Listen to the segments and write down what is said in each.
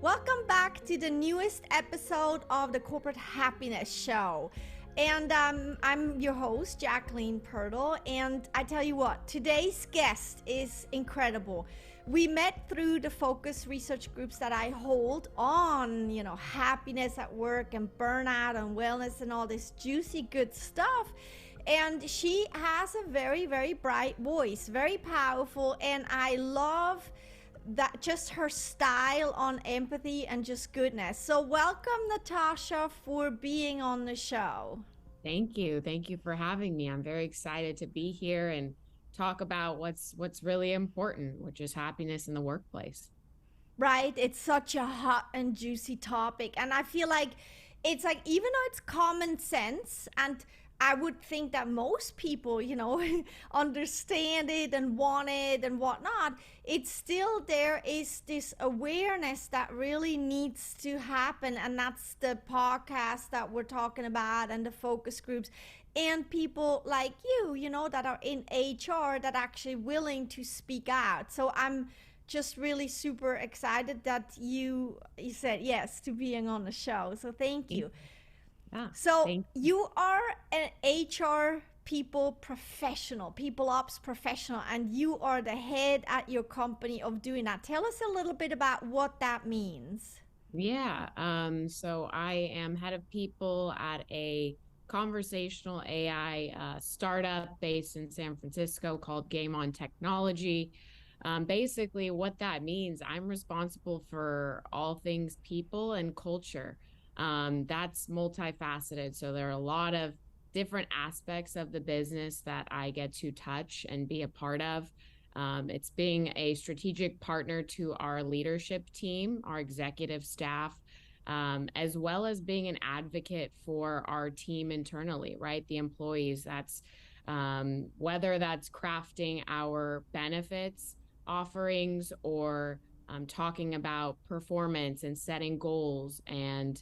Welcome back to the newest episode of the Corporate Happiness Show. And I'm your host, Jacqueline Pirtle. And I tell you what, today's guest is incredible. We met through the focus research groups that I hold on, happiness at work and burnout and wellness and all this juicy good stuff. And she has a very, very bright voice, very powerful. And I love that, just her style on empathy and just goodness. So welcome, Natasha, for being on the show. Thank you. Thank you for having me. I'm very excited to be here and talk about what's really important, which is happiness in the workplace. Right? It's such a hot and juicy topic. And I feel like it's like, even though it's common sense, and I would think that most people, understand it and want it and whatnot, it's still, there is this awareness that really needs to happen. And that's the podcast that we're talking about and the focus groups and people like you, that are in HR that actually willing to speak out. So I'm just really super excited that you said yes to being on the show. So thank you. Yeah, So thank you are an HR people professional, people ops professional, and you are the head at your company of doing that. Tell us a little bit about what that means. Yeah. So I am head of people at a conversational AI startup based in San Francisco called GameOn Technology. Basically, what that means, I'm responsible for all things people and culture. That's multifaceted. So there are a lot of different aspects of the business that I get to touch and be a part of. It's being a strategic partner to our leadership team, our executive staff, as well as being an advocate for our team internally, right? The employees. That's whether that's crafting our benefits offerings or talking about performance and setting goals and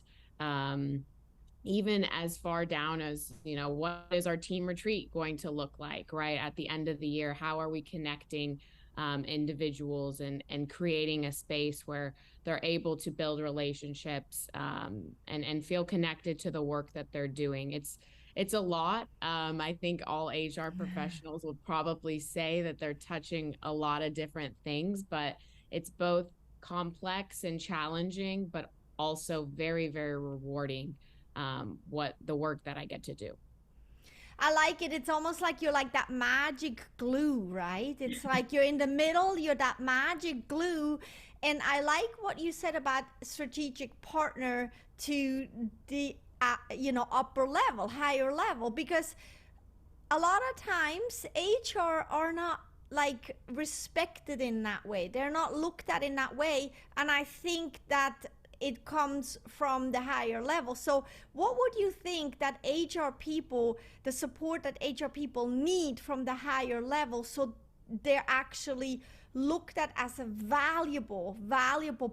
even as far down as, what is our team retreat going to look like, right? At the end of the year, how are we connecting individuals and creating a space where they're able to build relationships and feel connected to the work that they're doing. It's a lot. I think all HR professionals would probably say that they're touching a lot of different things, but it's both complex and challenging, but also very, very rewarding, what the work that I get to do. I like it. It's almost like you're like that magic glue, right? It's like you're in the middle, you're that magic glue. And I like what you said about strategic partner to the upper level, higher level, because a lot of times HR are not like respected in that way. They're not looked at in that way. And I think that it comes from the higher level. So what would you think that HR people, the support that HR people need from the higher level, so they're actually looked at as a valuable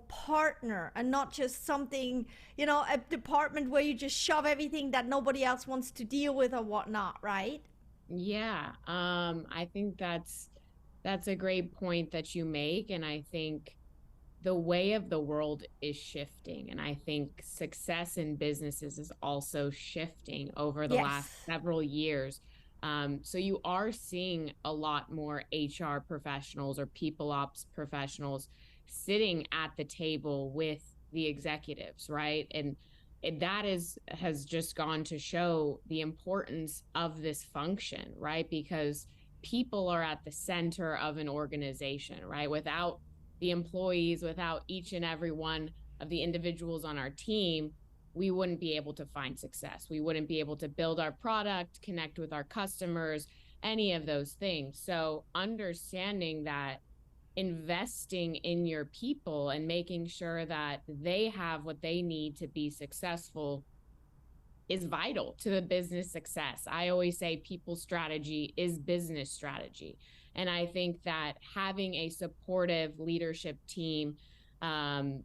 partner and not just something, a department where you just shove everything that nobody else wants to deal with or whatnot, right? Yeah, I think that's a great point that you make, and I think the way of the world is shifting, and I think success in businesses is also shifting over the last Yes. several years. So you are seeing a lot more HR professionals or people ops professionals sitting at the table with the executives, right? And that is has just gone to show the importance of this function, right? Because people are at the center of an organization, right? Without the employees, without each and every one of the individuals on our team, we wouldn't be able to find success. We wouldn't be able to build our product, connect with our customers, any of those things. So, understanding that investing in your people and making sure that they have what they need to be successful is vital to the business success. I always say people strategy is business strategy. And I think that having a supportive leadership team um,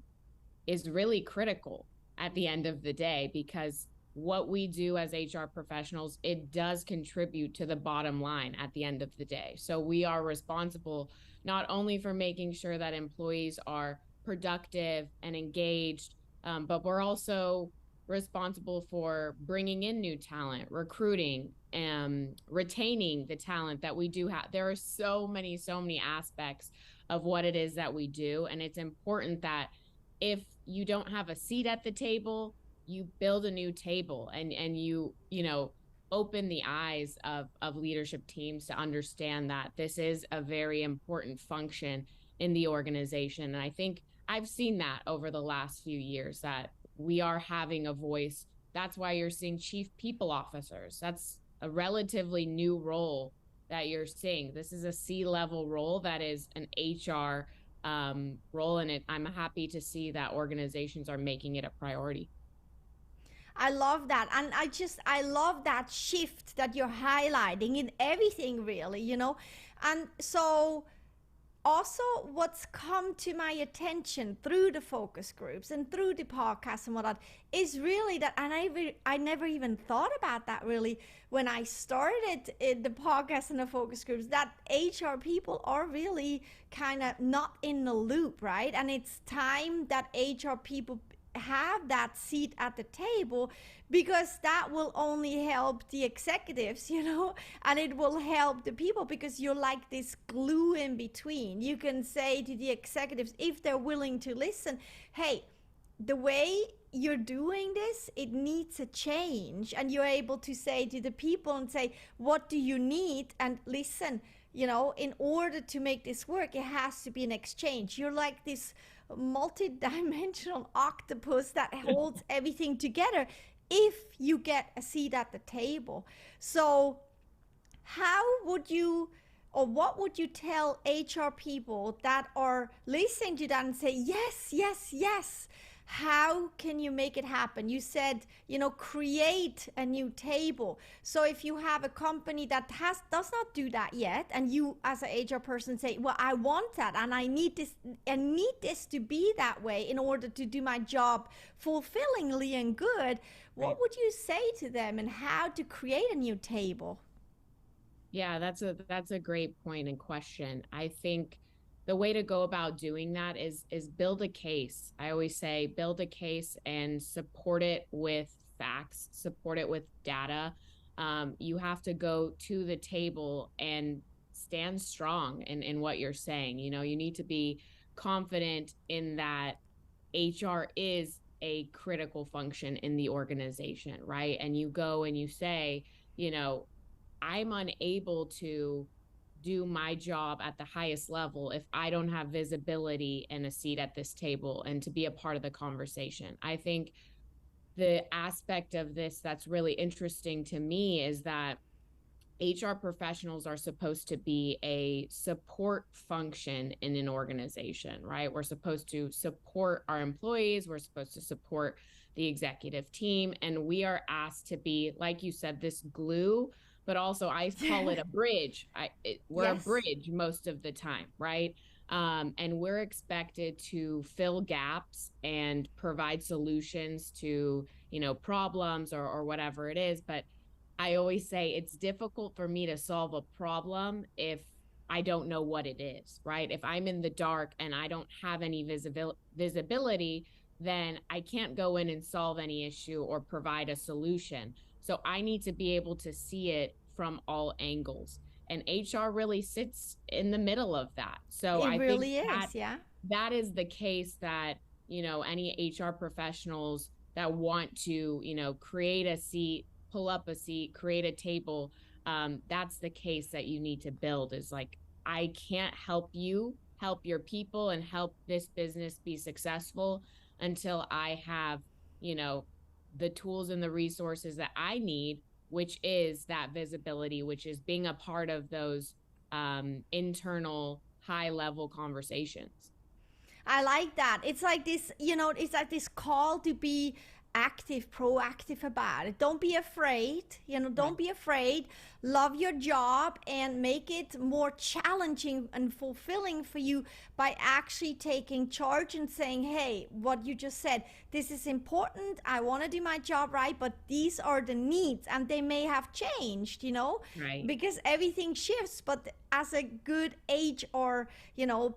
is really critical at the end of the day, because what we do as HR professionals, it does contribute to the bottom line at the end of the day. So we are responsible not only for making sure that employees are productive and engaged. But we're also responsible for bringing in new talent, recruiting, and retaining the talent that we do have. There are so many aspects of what it is that we do. And it's important that if you don't have a seat at the table, you build a new table, and you know, open the eyes of leadership teams to understand that this is a very important function in the organization. And I think I've seen that over the last few years, that we are having a voice. That's why you're seeing chief people officers. That's a relatively new role that you're seeing. This is a C-level role that is an HR role, and I'm happy to see that organizations are making it a priority. I love that. And I love that shift that you're highlighting in everything, really, you know. And so, also, what's come to my attention through the focus groups and through the podcast and whatnot is really that, and I never even thought about that really when I started in the podcast and the focus groups, that HR people are really kind of not in the loop, right? And it's time that HR people have that seat at the table, because that will only help the executives, you know, and it will help the people, because you're like this glue in between. You can say to the executives, if they're willing to listen, hey, the way you're doing this, it needs a change. And you're able to say to the people and say, what do you need? And listen, you know, in order to make this work, it has to be an exchange. You're like this multi-dimensional octopus that holds everything together if you get a seat at the table. So how would you, or what would you tell HR people that are listening to that and say, yes, yes, yes? How can you make it happen? You said, you know, create a new table. So if you have a company that does not do that yet, and you as an HR person say, well, I want that, and I need this to be that way in order to do my job fulfillingly and good, what Right. would you say to them, and how to create a new table? Yeah, that's a great point and question. I think the way to go about doing that is build a case. I always say build a case and support it with facts, support it with data. You have to go to the table and stand strong in what you're saying. You know, you need to be confident in that HR is a critical function in the organization, right? And you go and you say, you know, I'm unable to do my job at the highest level if I don't have visibility and a seat at this table and to be a part of the conversation. I think the aspect of this that's really interesting to me is that HR professionals are supposed to be a support function in an organization, right? We're supposed to support our employees, we're supposed to support the executive team, and we are asked to be, like you said, this glue, but also I call it a bridge. We're a Yes. bridge most of the time, right? And we're expected to fill gaps and provide solutions to, you know, problems or whatever it is. But I always say it's difficult for me to solve a problem if I don't know what it is, right? If I'm in the dark and I don't have any visibility, then I can't go in and solve any issue or provide a solution. So I need to be able to see it from all angles. And HR really sits in the middle of that. So It I think really that is, yeah. that is the case that, you know, any HR professionals that want to, you know, create a seat, pull up a seat, create a table, that's the case that you need to build. Is like, I can't help you help your people and help this business be successful until I have, you know, the tools and the resources that I need, which is that visibility, which is being a part of those internal high level conversations. I like that. It's like this, you know, it's like this call to be active, proactive about it. Don't be afraid, you know, Right. don't be afraid. Love your job and make it more challenging and fulfilling for you by actually taking charge and saying, hey, what you just said, this is important. I want to do my job right, but these are the needs, and they may have changed, you know, Right. because everything shifts. But as a good HR,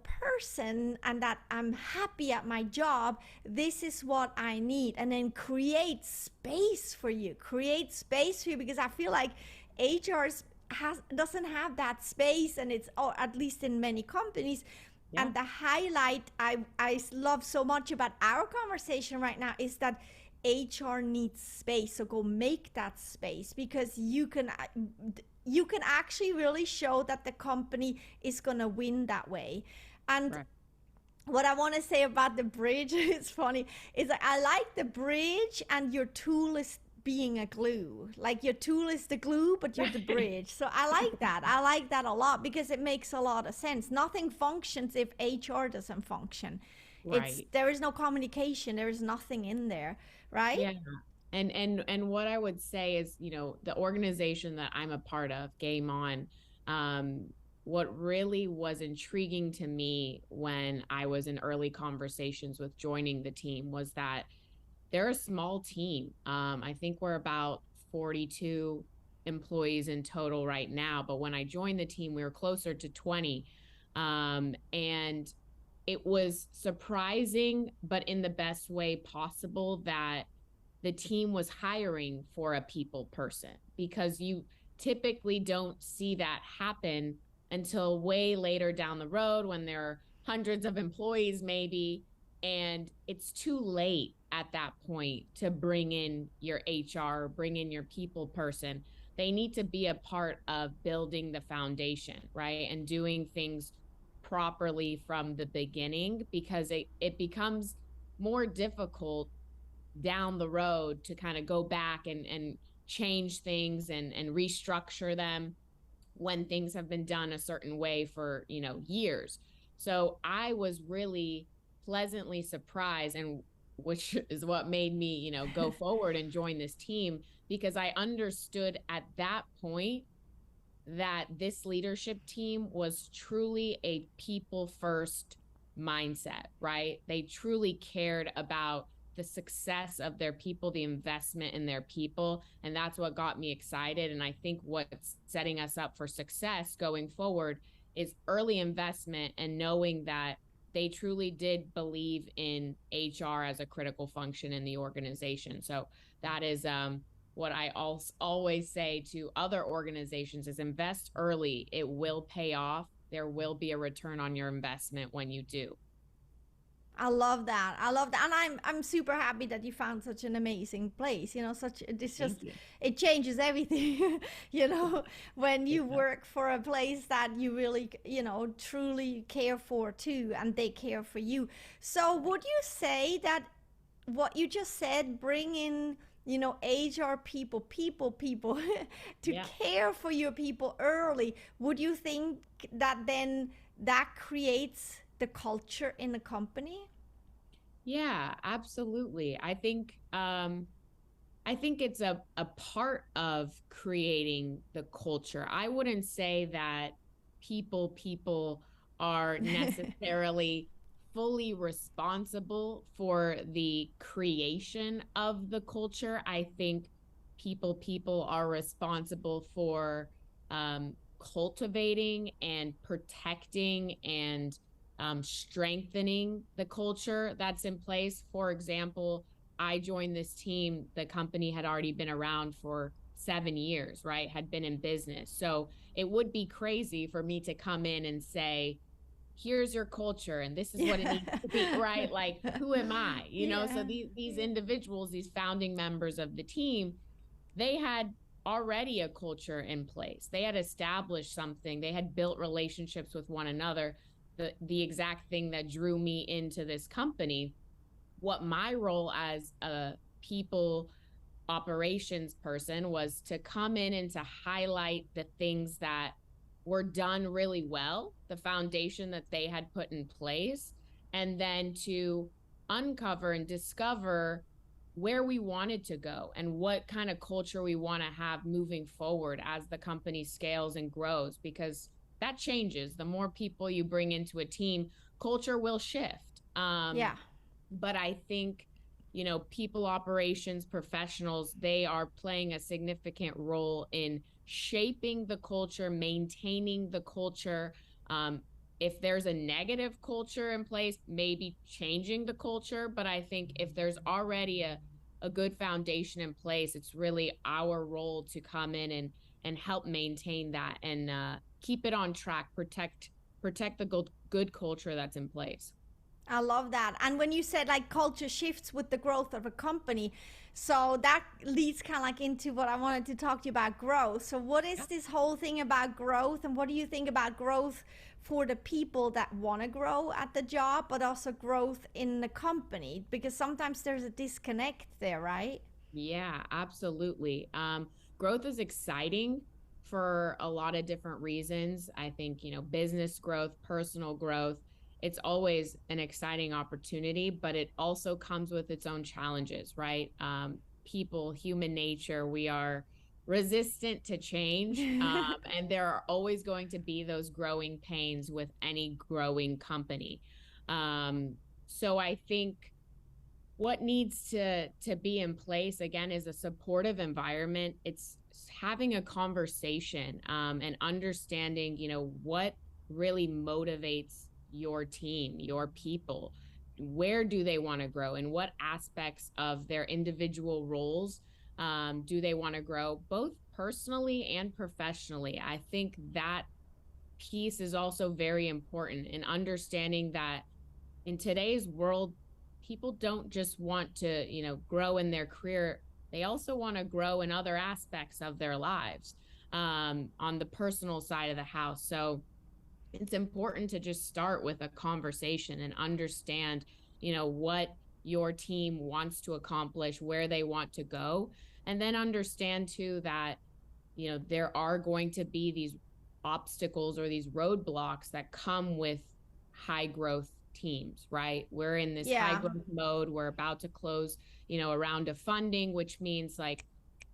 person, and that I'm happy at my job, this is what I need. And then create space for you. Create space for you, because I feel like HR doesn't have that space, and it's, or at least in many companies. Yeah. And the highlight I love so much about our conversation right now is that HR needs space. So go make that space, because you can actually really show that the company is going to win that way. And Right. what I want to say about the bridge is funny, is that I like the bridge, and your tool is being a glue. Like your tool is the glue, but you're the bridge. So I like that. I like that a lot, because it makes a lot of sense. Nothing functions if HR doesn't function. Right. There is no communication. There is nothing in there, right? Yeah. And what I would say is, the organization that I'm a part of, GameOn, um, what really was intriguing to me when I was in early conversations with joining the team was that they're a small team. I think we're about 42 employees in total right now, but when I joined the team, we were closer to 20. And it was surprising, but in the best way possible, that the team was hiring for a people person, because you typically don't see that happen until way later down the road when there are hundreds of employees, maybe, and it's too late at that point to bring in your HR, bring in your people person. They need to be a part of building the foundation, right? And doing things properly from the beginning, because it becomes more difficult down the road to kind of go back and change things and restructure them when things have been done a certain way for years. So I was really pleasantly surprised, and which is what made me go forward and join this team, because I understood at that point that this leadership team was truly a people first mindset, right? They truly cared about the success of their people, the investment in their people. And that's what got me excited. And I think what's setting us up for success going forward is early investment and knowing that they truly did believe in HR as a critical function in the organization. So that is what I always say to other organizations is invest early. It will pay off. There will be a return on your investment when you do. I love that. I love that. And I'm super happy that you found such an amazing place. Such it's just Thank you. it changes everything, when It you does. work for a place that you really, truly care for too, and they care for you. So would you say that what you just said, bring in, HR people to Yeah. care for your people early, would you think that then that creates the culture in the company? Yeah, absolutely. I think it's a part of creating the culture. I wouldn't say that people are necessarily fully responsible for the creation of the culture. I think people are responsible for cultivating and protecting and strengthening the culture that's in place. For example, I joined this team, the company had already been around for 7 years, right? Had been in business. So it would be crazy for me to come in and say, here's your culture and this is what it Yeah. needs to be, right? Like, who am I? So Yeah. these individuals, these founding members of the team, they had already a culture in place. They had established something. They had built relationships with one another. The exact thing that drew me into this company, what my role as a people operations person was to come in and to highlight the things that were done really well, the foundation that they had put in place, and then to uncover and discover where we wanted to go and what kind of culture we want to have moving forward as the company scales and grows, because that changes. The more people you bring into a team, culture will shift. Yeah. But I think, people operations professionals, they are playing a significant role in shaping the culture, maintaining the culture. If there's a negative culture in place, maybe changing the culture. But I think if there's already a good foundation in place, it's really our role to come in and help maintain that and keep it on track, protect the good culture that's in place. I love that. And when you said like culture shifts with the growth of a company, so that leads kind of like into what I wanted to talk to you about growth. So, what is this whole thing about growth, and what do you think about growth for the people that want to grow at the job, but also growth in the company? Because sometimes there's a disconnect there, right? Yeah, absolutely. Growth is exciting for a lot of different reasons. I think, business growth, personal growth, it's always an exciting opportunity, but it also comes with its own challenges, right? People, human nature, we are resistant to change. And there are always going to be those growing pains with any growing company. So I think what needs to be in place again is a supportive environment. It's having a conversation, and understanding what really motivates your team, your people. Where do they want to grow, and what aspects of their individual roles do they want to grow, both personally and professionally? I think that piece is also very important in understanding that in today's world, people don't just want to, grow in their career. They also want to grow in other aspects of their lives, on the personal side of the house. So it's important to just start with a conversation and understand, what your team wants to accomplish, where they want to go. And then understand too that there are going to be these obstacles or these roadblocks that come with high growth teams, right? We're in this high Yeah. growth mode. We're about to close, a round of funding, which means like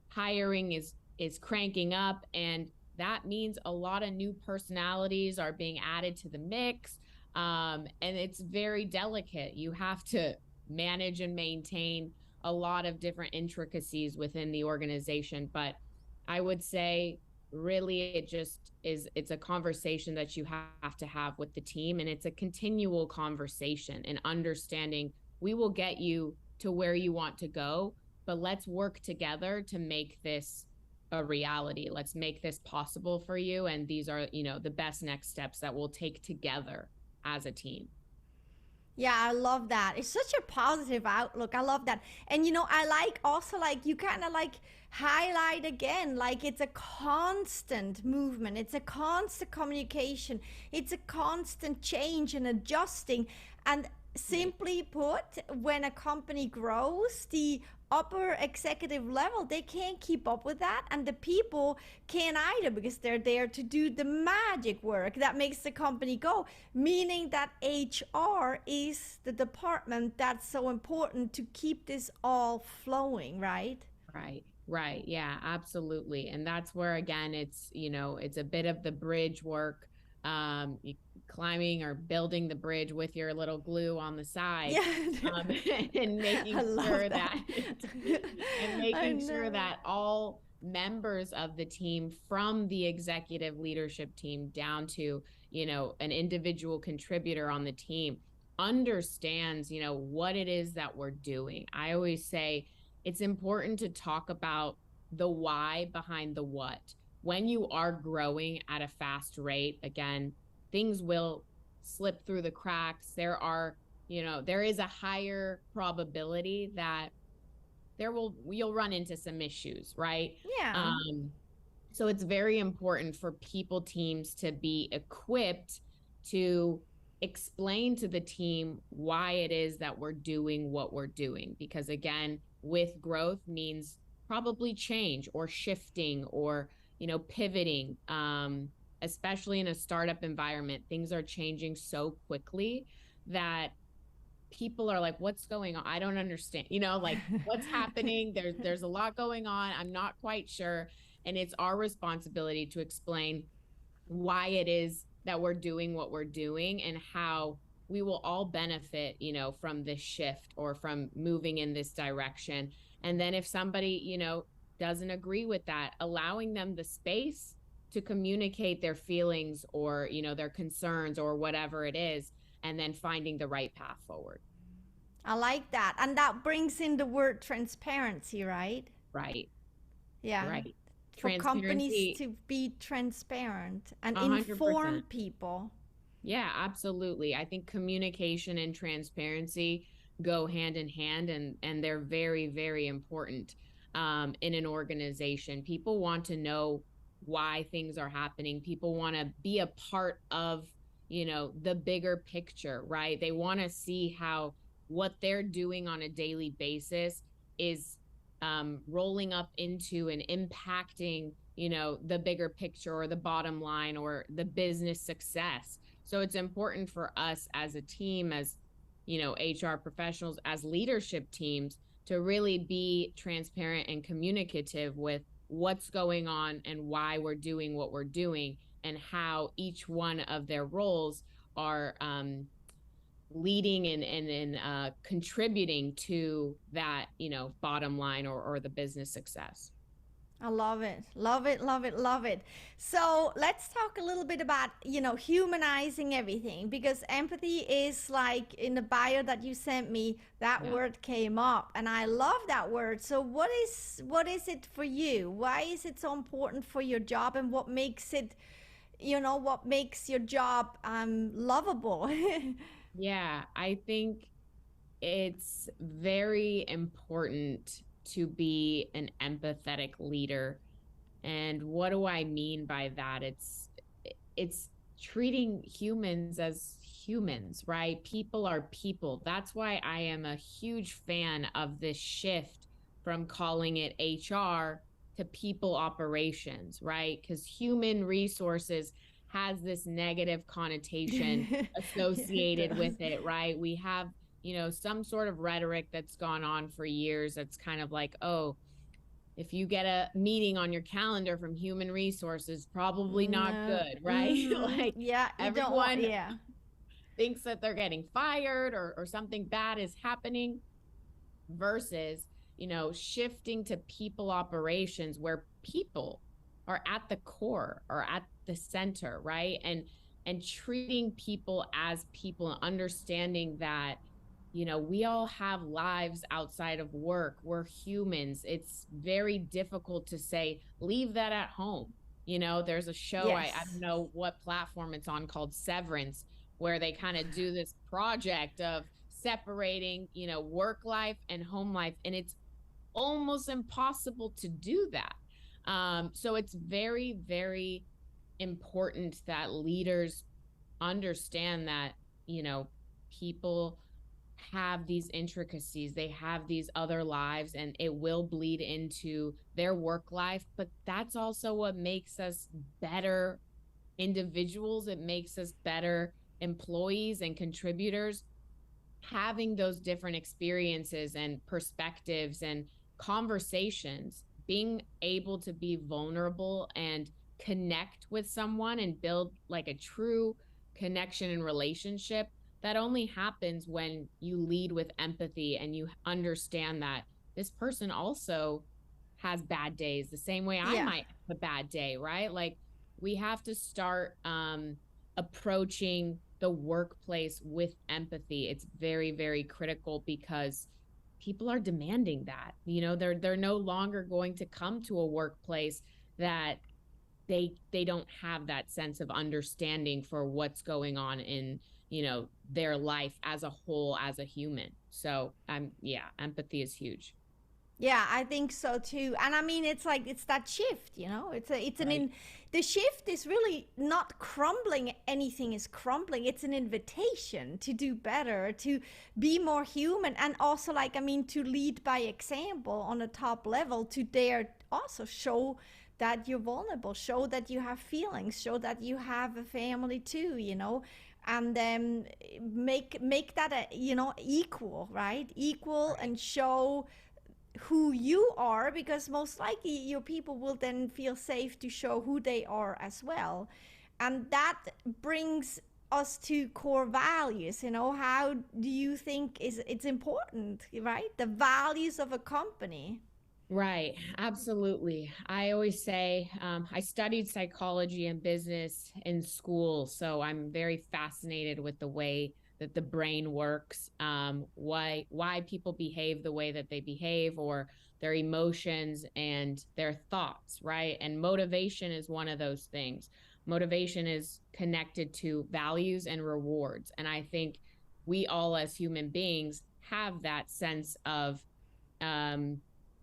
hiring is cranking up, and that means a lot of new personalities are being added to the mix. And it's very delicate. You have to manage and maintain a lot of different intricacies within the organization. But I would say really it's a conversation that you have to have with the team, and it's a continual conversation and understanding we will get you to where you want to go, but let's work together to make this a reality. Let's make this possible for you, and these are the best next steps that we'll take together as a team. Yeah, I love that. It's such a positive outlook. I love that. And I like also like you kind of like highlight again like it's a constant movement. It's a constant communication. It's a constant change and adjusting. And simply put, when a company grows, the upper executive level, they can't keep up with that, and the people can't either, because they're there to do the magic work that makes the company go, meaning that HR is the department that's so important to keep this all flowing, right? Right. Yeah, absolutely. And that's where again it's a bit of the bridge work, climbing or building the bridge with your little glue on the side, Yeah. um, and I making love sure that. that and I making sure know. that all members of the team, from the executive leadership team down to an individual contributor on the team, understands what it is that we're doing. I always say it's important to talk about the why behind the what. When you are growing at a fast rate, again, things will slip through the cracks. There is a higher probability that you'll run into some issues, right? Yeah. Um, so it's very important for people teams to be equipped to explain to the team why it is that we're doing what we're doing. Because again, with growth means probably change or shifting or, pivoting. Especially in a startup environment, things are changing so quickly that people are like, what's going on? I don't understand, like what's happening. There's a lot going on. I'm not quite sure. And it's our responsibility to explain why it is that we're doing what we're doing and how we will all benefit, from this shift or from moving in this direction. And then if somebody, doesn't agree with that, allowing them the space to communicate their feelings or, their concerns or whatever it is, and then finding the right path forward. I like that. And that brings in the word transparency, right? Right. Yeah. Right. For companies Transparency, to be transparent and 100%. inform people. Yeah, absolutely. I think communication and transparency go hand in hand, and they're very, very important in an organization. People want to know why things are happening. People want to be a part of, the bigger picture, right? They want to see how what they're doing on a daily basis is rolling up into and impacting, the bigger picture or the bottom line or the business success. So it's important for us as a team, as, HR professionals, as leadership teams, to really be transparent and communicative with what's going on and why we're doing what we're doing, and how each one of their roles are leading and contributing to that, bottom line or the business success. I love it. Love it, love it, love it. So let's talk a little bit about, humanizing everything, because empathy is like in the bio that you sent me, that Yeah. word came up and I love that word. So what is it for you? Why is it so important for your job, and what makes it, what makes your job lovable? Yeah, I think it's very important to be an empathetic leader. And what do I mean by that? It's treating humans as humans, right? People are people. That's why I am a huge fan of this shift from calling it HR to people operations, right? Because human resources has this negative connotation Yeah, it associated does. with it, right? We have, some sort of rhetoric that's gone on for years that's kind of like, oh, if you get a meeting on your calendar from human resources, probably not No. good, right? Mm-hmm. Like Yeah, you don't want. everyone Yeah. thinks that they're getting fired or something bad is happening, versus, shifting to people operations where people are at the core or at the center, right? And treating people as people, and understanding that, we all have lives outside of work. We're humans. It's very difficult to say leave that at home. There's a show, I don't Yes. know what platform it's on, called Severance, where they kind of do this project of separating, work life and home life. And it's almost impossible to do that. So it's very, very important that leaders understand that, people have these intricacies, they have these other lives, and it will bleed into their work life. But that's also what makes us better individuals. It makes us better employees and contributors, having those different experiences and perspectives and conversations, being able to be vulnerable and connect with someone and build like a true connection and relationship. That only happens when you lead with empathy and you understand that this person also has bad days the same way I Yeah. might have a bad day, right? Like, we have to start approaching the workplace with empathy. It's very, very critical, because people are demanding that. They're no longer going to come to a workplace that they don't have that sense of understanding for what's going on in, their life as a whole, as a human. So yeah, empathy is huge. Yeah, I think so too. And I mean, it's like it's that shift, It's an Right. in the shift is really not crumbling. Anything is crumbling. It's an invitation to do better, to be more human, and also, like, I mean, to lead by example on a top level, to dare also show that you're vulnerable, show that you have feelings, show that you have a family too. And then make that equal, right? Equal, Right. and show who you are, because most likely your people will then feel safe to show who they are as well. And that brings us to core values. How do you think is it's important, right? The values of a company. Right, absolutely. I always say I studied psychology and business in school, so I'm very fascinated with the way that the brain works, why people behave the way that they behave, or their emotions and their thoughts, right? And motivation is one of those things. Motivation is connected to values and rewards, and I think we all as human beings have that sense of um,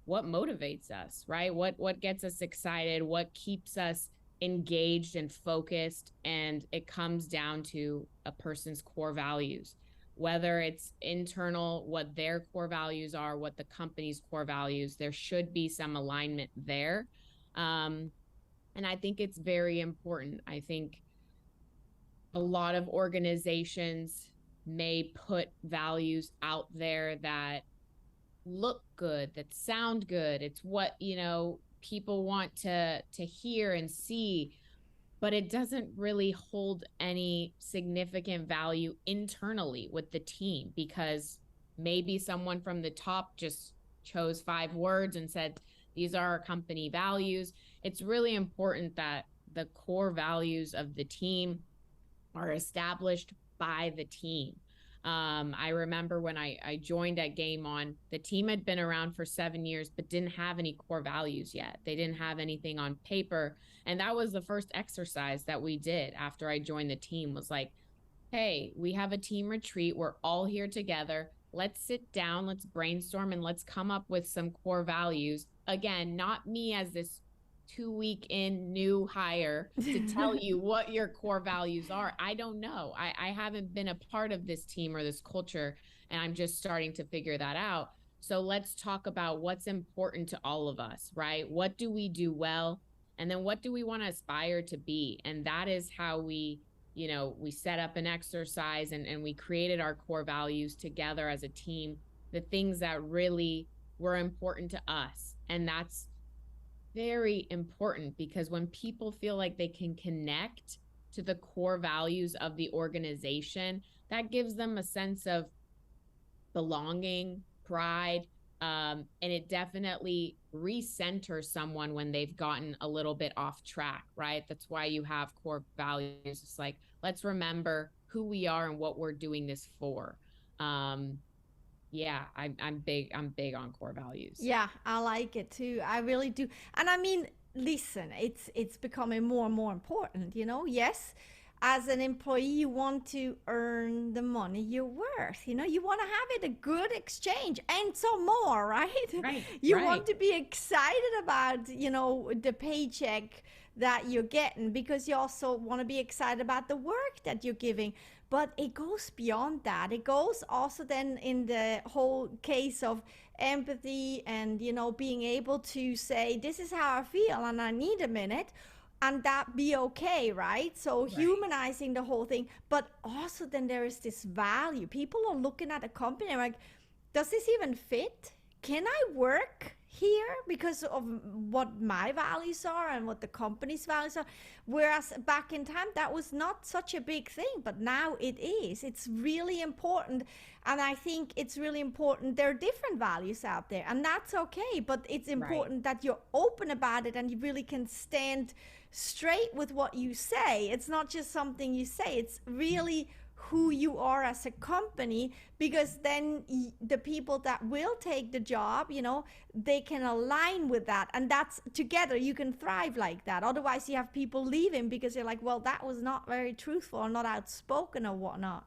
what motivates us, right? What gets us excited, what keeps us engaged and focused, and it comes down to a person's core values. Whether it's internal, what their core values are, what the company's core values, there should be some alignment there. Um, and I think it's very important. I think a lot of organizations may put values out there that look good, that sound good. It's what, people want to hear and see, but it doesn't really hold any significant value internally with the team because maybe someone from the top just chose 5 words and said these are our company values. It's really important that the core values of the team are established by the team. I remember when I joined at GameOn, the team had been around for 7 years, but didn't have any core values yet. They didn't have anything on paper. And that was the first exercise that we did after I joined the team was like, hey, we have a team retreat. We're all here together. Let's sit down, let's brainstorm, and let's come up with some core values. Again, not me as this 2 week in new hire to tell you what your core values are. I don't know. I haven't been a part of this team or this culture, and I'm just starting to figure that out. So let's talk about what's important to all of us, right? What do we do well? And then what do we want to aspire to be? And that is how we set up an exercise and we created our core values together as a team, the things that really were important to us. And that's very important because when people feel like they can connect to the core values of the organization, that gives them a sense of belonging, pride, and it definitely recenters someone when they've gotten a little bit off track, right? That's why you have core values. It's like, let's remember who we are and what we're doing this for. Um, yeah, I'm big. I'm big on core values. Yeah, I like it too. I really do. And I mean, listen, it's becoming more and more important, you know? Yes, as an employee, you want to earn the money you're worth. You know, you want to have it a good exchange and some more, right? Right, You right, want to be excited about, the paycheck that you're getting because you also want to be excited about the work that you're giving. But it goes beyond that. It goes also then in the whole case of empathy and being able to say this is how I feel and I need a minute, and that be okay, right? So right. humanizing the whole thing, but also then there is this value. People are looking at a company like, does this even fit? Can I work here because of what my values are and what the company's values are? Whereas back in time, that was not such a big thing, but now it is. It's really important. And I think it's really important. There are different values out there, and that's okay. But it's Right. important that you're open about it and you really can stand straight with what you say. It's not just something you say, it's really who you are as a company, because then the people that will take the job, they can align with that, and that's together you can thrive like that. Otherwise you have people leaving because they're like, well, that was not very truthful or not outspoken or whatnot.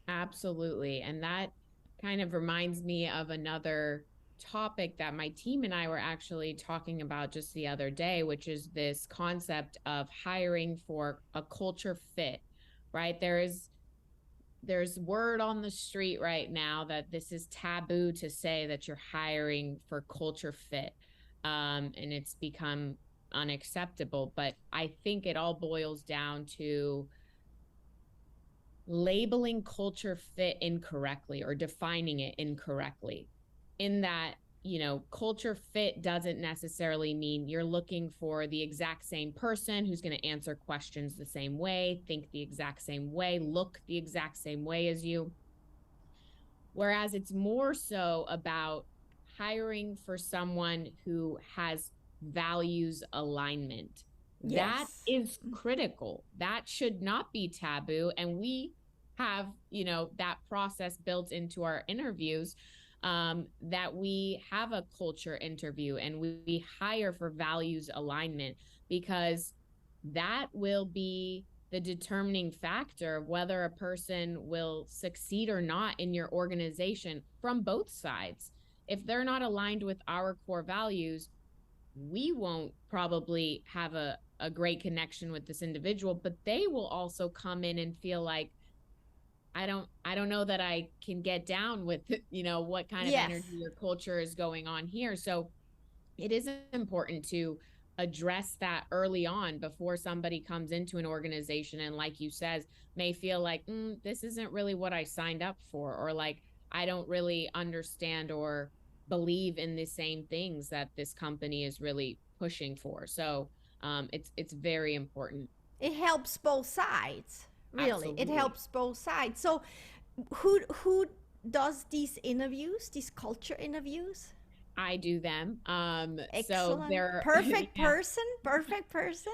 Absolutely. And that kind of reminds me of another topic that my team and I were actually talking about just the other day, which is this concept of hiring for a culture fit, right? There's word on the street right now that this is taboo to say that you're hiring for culture fit. And it's become unacceptable. But I think it all boils down to labeling culture fit incorrectly or defining it incorrectly. In that, culture fit doesn't necessarily mean you're looking for the exact same person who's going to answer questions the same way, think the exact same way, look the exact same way as you. Whereas it's more so about hiring for someone who has values alignment. That Yes. is critical. That should not be taboo. And we have, that process built into our interviews, that we have a culture interview and we hire for values alignment, because that will be the determining factor of whether a person will succeed or not in your organization from both sides. If they're not aligned with our core values, we won't probably have a great connection with this individual, but they will also come in and feel like, I don't know that I can get down with, what kind of Yes. energy or culture is going on here. So it is important to address that early on before somebody comes into an organization and, like you says, may feel like, this isn't really what I signed up for, or like I don't really understand or believe in the same things that this company is really pushing for. So it's very important. It helps both sides. Really, it Absolutely. helps both sides. So, who does these interviews, these culture interviews? I do them. So Excellent. they're Perfect yeah, person. Perfect person.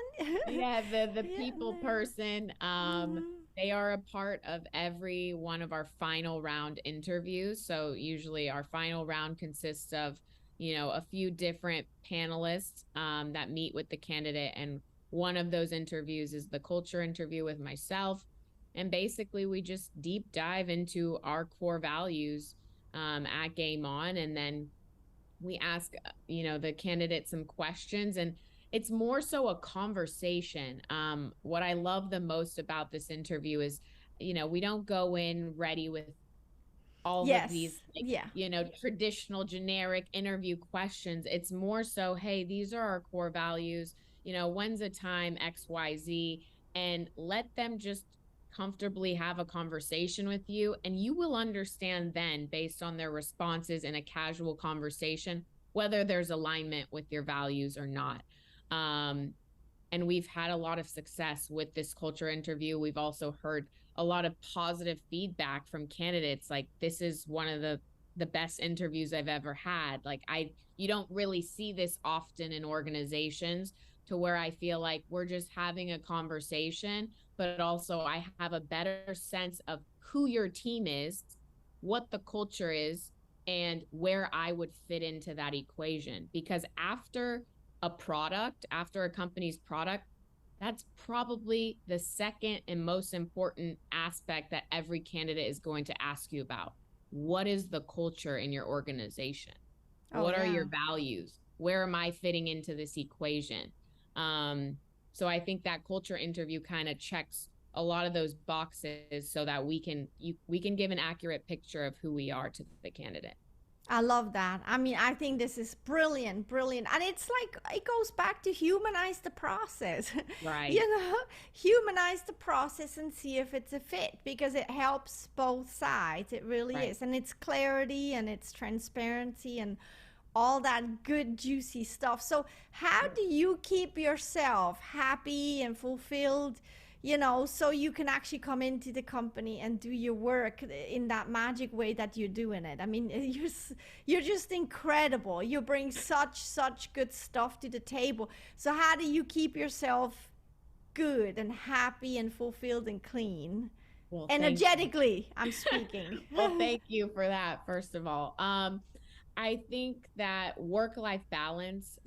yeah, the Yeah. people person, Mhm. they are a part of every one of our final round interviews. So usually our final round consists of, a few different panelists, that meet with the candidate, and one of those interviews is the culture interview with myself. And basically we just deep dive into our core values, at GameOn, and then we ask, the candidate some questions, and it's more so a conversation. What I love the most about this interview is, we don't go in ready with all of these, Yes. like, Yeah. traditional generic interview questions. It's more so, hey, these are our core values, when's a time XYZ, and let them just comfortably have a conversation with you, and you will understand then, based on their responses in a casual conversation, whether there's alignment with your values or not. um, and we've had a lot of success with this culture interview. We've also heard a lot of positive feedback from candidates, like, this is one of the best interviews I've ever had. Like, you don't really see this often in organizations, to where I feel like we're just having a conversation, but also I have a better sense of who your team is, what the culture is, and where I would fit into that equation. Because after a company's product, that's probably the second and most important aspect that every candidate is going to ask you about. What is the culture in your organization? Oh What are yeah. your values? Where am I fitting into this equation? Um, so I think that culture interview kind of checks a lot of those boxes, so that we can give an accurate picture of who we are to the candidate. I love that. I mean, I think this is brilliant, brilliant. And it's like, it goes back to humanize the process. Right. You know, humanize the process and see if it's a fit, because it helps both sides. It really Right. is. And it's clarity and it's transparency and all that good, juicy stuff. So, how do you keep yourself happy and fulfilled? So you can actually come into the company and do your work in that magic way that you're doing it. I mean, you're just incredible. You bring such good stuff to the table. So how do you keep yourself good and happy and fulfilled and clean? Well, thank you. Energetically, I'm speaking. Well, thank you for that, first of all. I think that work-life balance,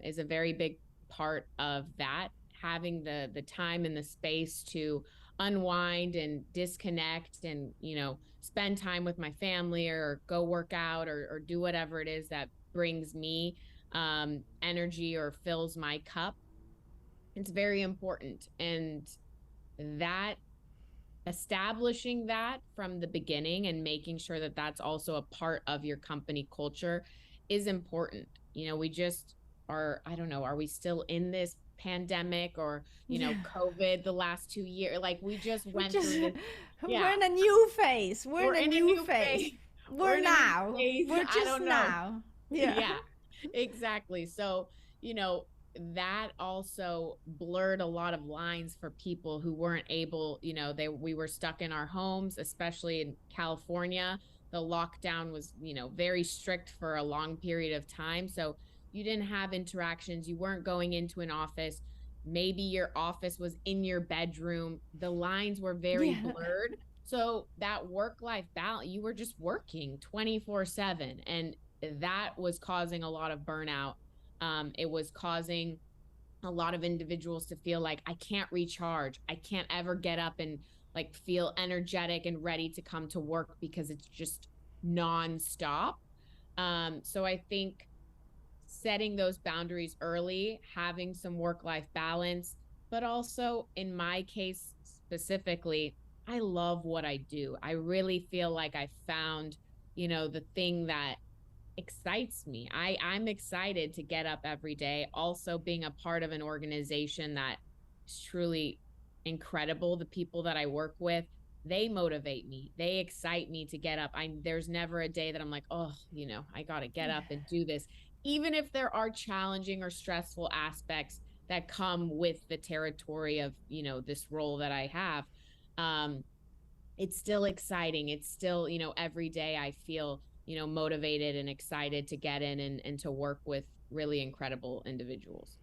is a very big part of that. Having the time and the space to unwind and disconnect, and spend time with my family, or go work out, or do whatever it is that brings me, energy, or fills my cup. It's very important, and that establishing that from the beginning, and making sure that that's also a part of your company culture, is important. We just are, I don't know, are we still in this pandemic, or, Yeah. COVID the last 2 years? Like, we just We went just through this. we're Yeah, in a new phase. We're in we're a in a new new phase. phase. We're We're in a new now. phase. We're I just don't know. now. Yeah. Yeah, exactly. So, you know, that also blurred a lot of lines for people who weren't able, we were stuck in our homes, especially in California. the lockdown was, very strict for a long period of time. So you didn't have interactions. You weren't going into an office. Maybe your office was in your bedroom. The lines were very Yeah. blurred. So that work life balance, you were just working 24/7. And that was causing a lot of burnout. It was causing a lot of individuals to feel like I can't recharge. I can't ever get up and like feel energetic and ready to come to work because it's just nonstop. So I think setting those boundaries early, having some work life balance, but also in my case specifically, I love what I do. I really feel like I found, the thing that excites me. I'm excited to get up every day. Also being a part of an organization that is truly incredible. The people that I work with, they motivate me. They excite me to get up. There's never a day that I'm like, "Oh, I got to get up and do this." Even if there are challenging or stressful aspects that come with the territory of, this role that I have. Um it's still exciting. It's still, every day I feel, motivated and excited to get in and to work with really incredible individuals.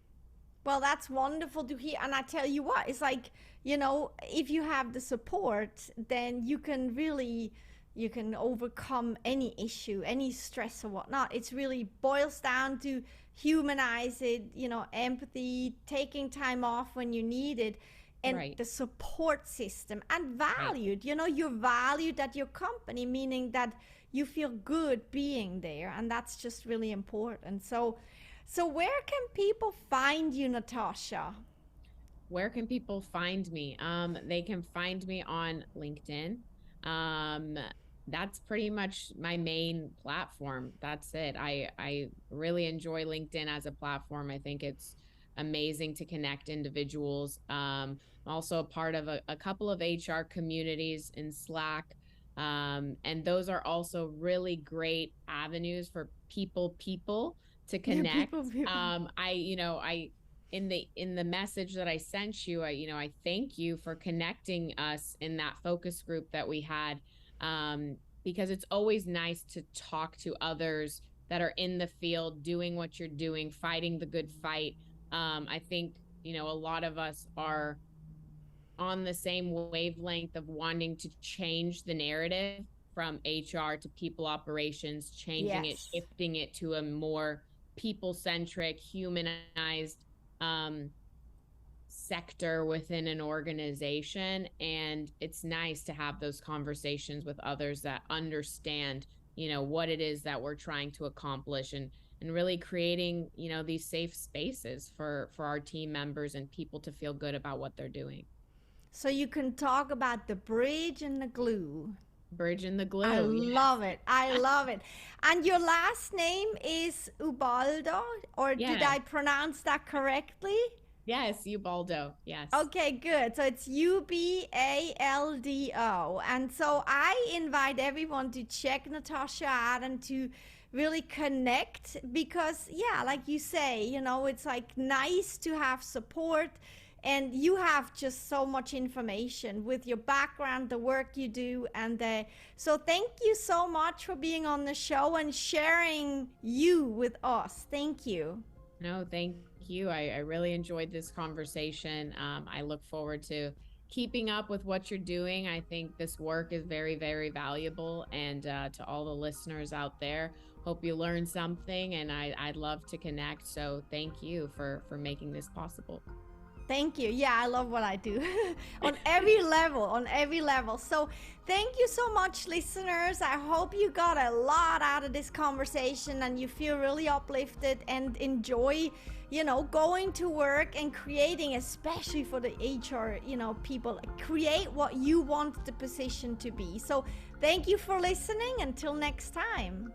Well, that's wonderful to hear. And I tell you what, it's like, if you have the support, then you can overcome any issue, any stress or whatnot. It's really boils down to humanize it, empathy, taking time off when you need it, and Right. the support system and Right. valued. You're valued at your company, meaning that you feel good being there. And that's just really important. So where can people find you, Natasha? Where can people find me? They can find me on LinkedIn. Um, that's pretty much my main platform. That's it. I really enjoy LinkedIn as a platform. I think it's amazing to connect individuals. I'm also a part of a couple of HR communities in Slack. And those are also really great avenues for people to Yeah, connect. people. I in the message that I sent you, I thank you for connecting us in that focus group that we had, because it's always nice to talk to others that are in the field doing what you're doing, fighting the good fight. I think, a lot of us are on the same wavelength of wanting to change the narrative from HR to people operations, changing it, Yes. shifting it to a more people centric, humanized um, sector within an organization. And it's nice to have those conversations with others that understand, what it is that we're trying to accomplish, and really creating, these safe spaces for our team members and people to feel good about what they're doing. So you can talk about the bridge and the glue. Bridge and the I glue. love it. I love it. And your last name is Ubaldo, or did Yes. I pronounce that correctly? Yes, Ubaldo. Yes. Okay, good. So it's Ubaldo. And so I invite everyone to check Natasha out and to really connect because, yeah, like you say, it's like nice to have support. And you have just so much information with your background, the work you do, so thank you so much for being on the show and sharing you with us. Thank you. No, thank you. I really enjoyed this conversation. I look forward to keeping up with what you're doing. I think this work is very, very valuable. And to all the listeners out there, hope you learned something. And I'd love to connect. So thank you for making this possible. Thank you. Yeah, I love what I do on every level, on every level. So, thank you so much, listeners. I hope you got a lot out of this conversation and you feel really uplifted and enjoy, going to work and creating, especially for the HR, people, create what you want the position to be. So, thank you for listening. Until next time.